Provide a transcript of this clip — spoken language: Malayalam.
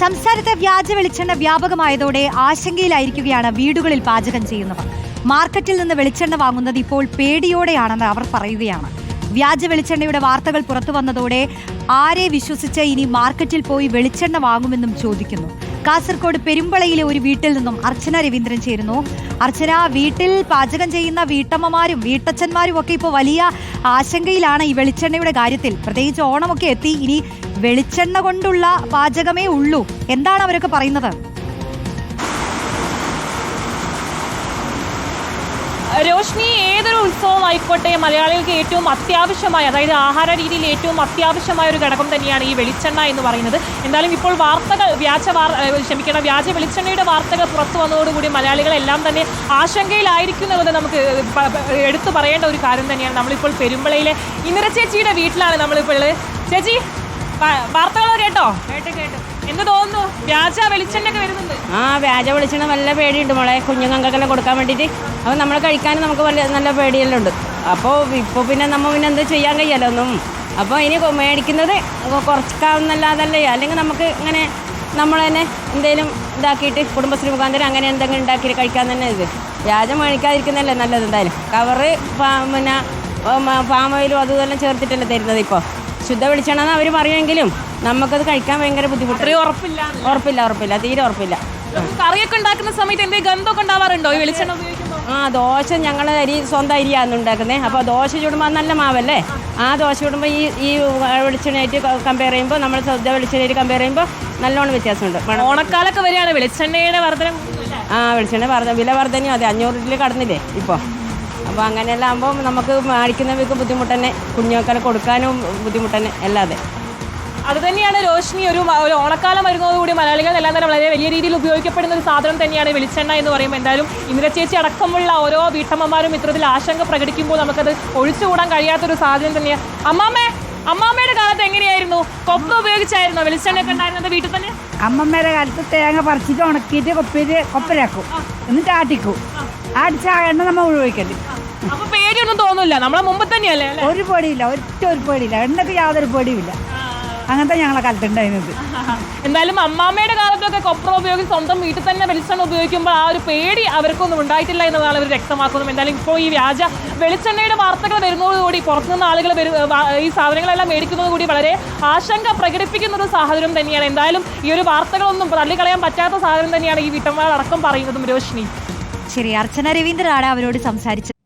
സംസ്ഥാനത്ത് വ്യാജ വെളിച്ചെണ്ണ വ്യാപകമായതോടെ ആശങ്കയിലായിരിക്കുകയാണ് വീടുകളിൽ പാചകം ചെയ്യുന്നവർ. മാർക്കറ്റിൽ നിന്ന് വെളിച്ചെണ്ണ വാങ്ങുന്നത് ഇപ്പോൾ പേടിയോടെയാണെന്ന് അവർ പറയുകയാണ്. വ്യാജ വെളിച്ചെണ്ണയുടെ വാർത്തകൾ പുറത്തു വന്നതോടെ ആരെ വിശ്വസിച്ച് ഇനി മാർക്കറ്റിൽ പോയി വെളിച്ചെണ്ണ വാങ്ങുമെന്നും ചോദിക്കുന്നു. കാസർഗോഡ് പെരുമ്പളയിലെ ഒരു വീട്ടിൽ നിന്നും അർച്ചന രവീന്ദ്രൻ ചേരുന്നു. അർച്ചന, വീട്ടിൽ പാചകം ചെയ്യുന്ന വീട്ടമ്മമാരും വീട്ടച്ഛന്മാരും ഒക്കെ ഇപ്പോൾ വലിയ ആശങ്കയിലാണ് ഈ വെളിച്ചെണ്ണയുടെ കാര്യത്തിൽ. പ്രത്യേകിച്ച് ഓണമൊക്കെ എത്തി, ഇനി വെളിച്ചെണ്ണ കൊണ്ടുള്ള പാചകമേ ഉള്ളൂ. എന്താണ് അവരൊക്കെ പറയുന്നത്? രോഷ്നി, ഏതൊരു ഉത്സവം ആയിക്കോട്ടെ മലയാളികൾക്ക് ഏറ്റവും അത്യാവശ്യമായ, അതായത് ആഹാര രീതിയിൽ ഏറ്റവും അത്യാവശ്യമായ ഒരു ഘടകം തന്നെയാണ് ഈ വെളിച്ചെണ്ണ എന്ന് പറയുന്നത്. എന്തായാലും ഇപ്പോൾ വാർത്തകൾ വ്യാജ വെളിച്ചെണ്ണയുടെ വാർത്തകൾ പുറത്തു വന്നതോടുകൂടി മലയാളികളെല്ലാം തന്നെ ആശങ്കയിലായിരിക്കും എന്നുള്ളത് നമുക്ക് എടുത്തു പറയേണ്ട ഒരു കാര്യം തന്നെയാണ്. നമ്മളിപ്പോൾ പെരുമ്പളയിലെ ഇന്ദിര ചേച്ചിയുടെ വീട്ടിലാണ് നമ്മളിപ്പോൾ ഉള്ളത്. ചേച്ചി, വാർത്തകൾ കേട്ടോ? കേട്ടു. എന്ത് തോന്നുന്നു? വ്യാജ വെളിച്ചെണ്ണ ഒക്കെ വരുന്നുണ്ട്. വ്യാജ വെളിച്ചെണ്ണ നല്ല പേടിയുണ്ട് മോളെ, കുഞ്ഞുങ്ങൾക്കെല്ലാം കൊടുക്കാൻ വേണ്ടിയിട്ട്. അപ്പോൾ നമ്മൾ കഴിക്കാനും നമുക്ക് നല്ല പേടിയെല്ലാം ഉണ്ട്. അപ്പോൾ ഇപ്പോൾ പിന്നെ എന്താ ചെയ്യാൻ കഴിയാലോ ഒന്നും. അപ്പോൾ ഇനി മേടിക്കുന്നത് കുറച്ചാവുന്നല്ലാതല്ലേ, അല്ലെങ്കിൽ നമുക്ക് ഇങ്ങനെ നമ്മൾ തന്നെ എന്തെങ്കിലും ഇതാക്കിയിട്ട് കുടുംബശ്രീ മുഖാന്തരം അങ്ങനെ എന്തെങ്കിലും ഉണ്ടാക്കി കഴിക്കാൻ തന്നെ. ഇത് വ്യാജം മേടിക്കാതിരിക്കുന്നതല്ലേ നല്ലത്. എന്തായാലും കവറ് പിന്നെ പാം ഓയിലും അതുമെല്ലാം ചേർത്തിട്ടല്ലേ തരുന്നത്. ഇപ്പോൾ ശുദ്ധ വെളിച്ചെണ്ണ അവർ പറയുമെങ്കിലും നമുക്കത് കഴിക്കാൻ ഭയങ്കര ബുദ്ധിമുട്ട്. ഉറപ്പില്ല, തീരെ ഉറപ്പില്ല. കറിയൊക്കെ ഉണ്ടാക്കുന്ന സമയത്ത് എന്തെങ്കിലും ഗന്ധമൊക്കെ ഉണ്ടാവാറുണ്ടോ ഈ വെളിച്ചെണ്ണ ഉപയോഗിക്കുമ്പോൾ? ദോശ ഞങ്ങൾ സ്വന്തം അരിയാണ് ഉണ്ടാക്കുന്നത്. അപ്പോൾ ദോശ ചൂടുമ്പോൾ നല്ല മാവല്ലേ, ആ ദോശ ചൂടുമ്പോൾ ഈ വെളിച്ചെണ്ണയായിട്ട് കമ്പയർ ചെയ്യുമ്പോൾ നമ്മൾ ശുദ്ധ വെളിച്ചെണ്ണയായിട്ട് കമ്പയർ ചെയ്യുമ്പോൾ നല്ലോണം വ്യത്യാസമുണ്ട്. ഓണക്കാലൊക്കെ വരെയാണ് വെളിച്ചെണ്ണയുടെ വർധന. വെളിച്ചെണ്ണ വില വർധനയും അതെ, 500 കടന്നില്ലേ ഇപ്പോൾ. അപ്പോൾ അങ്ങനെയെല്ലാം ആകുമ്പോൾ നമുക്ക് മേടിക്കുന്നവർക്ക് ബുദ്ധിമുട്ട് തന്നെ, കുഞ്ഞുങ്ങൾക്കെല്ലാം കൊടുക്കാനും ബുദ്ധിമുട്ട് തന്നെ അല്ലാതെ. അത് തന്നെയാണ് രോഷ്നി, ഒരു ഓണക്കാലം വരുന്നതോടുകൂടി മലയാളികൾ എല്ലാം തന്നെ വളരെ വലിയ രീതിയിൽ ഉപയോഗിക്കപ്പെടുന്ന ഒരു സാധനം തന്നെയാണ് വെളിച്ചെണ്ണ എന്ന് പറയുമ്പോൾ. എന്തായാലും ഇന്ദിര ചേച്ചി അടക്കമുള്ള ഓരോ വീട്ടമ്മമാരും ഇത്തരത്തിൽ ആശങ്ക പ്രകടിക്കുമ്പോൾ നമുക്കത് ഒഴിച്ചുകൂടാൻ കഴിയാത്തൊരു സാധനം തന്നെയാണ്. അമ്മാമ്മയുടെ കാലത്ത് എങ്ങനെയായിരുന്നു? കൊപ്പ ഉപയോഗിച്ചായിരുന്നോ വെളിച്ചെണ്ണ ഒക്കെ ഉണ്ടായിരുന്നത് വീട്ടിൽ തന്നെ? അമ്മമ്മയുടെ കാലത്ത് തേങ്ങ പറിച്ചിട്ട് ഉണക്കിയിട്ട് കൊപ്പരാക്കും, എന്നിട്ട് ആട്ടിക്കും. ആടിച്ച എണ്ണ നമ്മൾ ഉപയോഗിക്കല്. അപ്പൊ പേടിയൊന്നും തോന്നില്ല? നമ്മളെ മുമ്പ് തന്നെയല്ലേ? ഒരു പേടിയില്ല, ഒരു പേടിയില്ല, എണ്ണക്ക് യാതൊരു പേടിയുമില്ല. അങ്ങനത്തെ ഞങ്ങളെ കാലത്തുണ്ടായിരുന്നത്. എന്തായാലും അമ്മാമ്മയുടെ കാലത്തൊക്കെ കൊപ്ര ഉപയോഗിച്ച് സ്വന്തം വീട്ടിൽ തന്നെ വെളിച്ചെണ്ണ ഉപയോഗിക്കുമ്പോൾ ആ ഒരു പേടി അവർക്കൊന്നും ഉണ്ടായിട്ടില്ല എന്നതാണ് അവർ വ്യക്തമാക്കുന്നത്. എന്തായാലും ഇപ്പോൾ ഈ വ്യാജ വെളിച്ചെണ്ണയുടെ വാർത്തകൾ വരുന്നതോടുകൂടി പുറത്തുനിന്ന് ആളുകൾ ഈ സാധനങ്ങളെല്ലാം മേടിക്കുന്നതുകൂടി വളരെ ആശങ്ക പ്രകടിപ്പിക്കുന്ന ഒരു സാഹചര്യം തന്നെയാണ്. എന്തായാലും ഈ ഒരു വാർത്തകളൊന്നും തള്ളിക്കളയാൻ പറ്റാത്ത സാഹചര്യം തന്നെയാണ് ഈ വീട്ടമ്മ അടക്കം പറയുന്നതും. രോഷ്നി, ശരി, അർച്ചന രവീന്ദ്രനാണ് അവരോട് സംസാരിച്ചത്.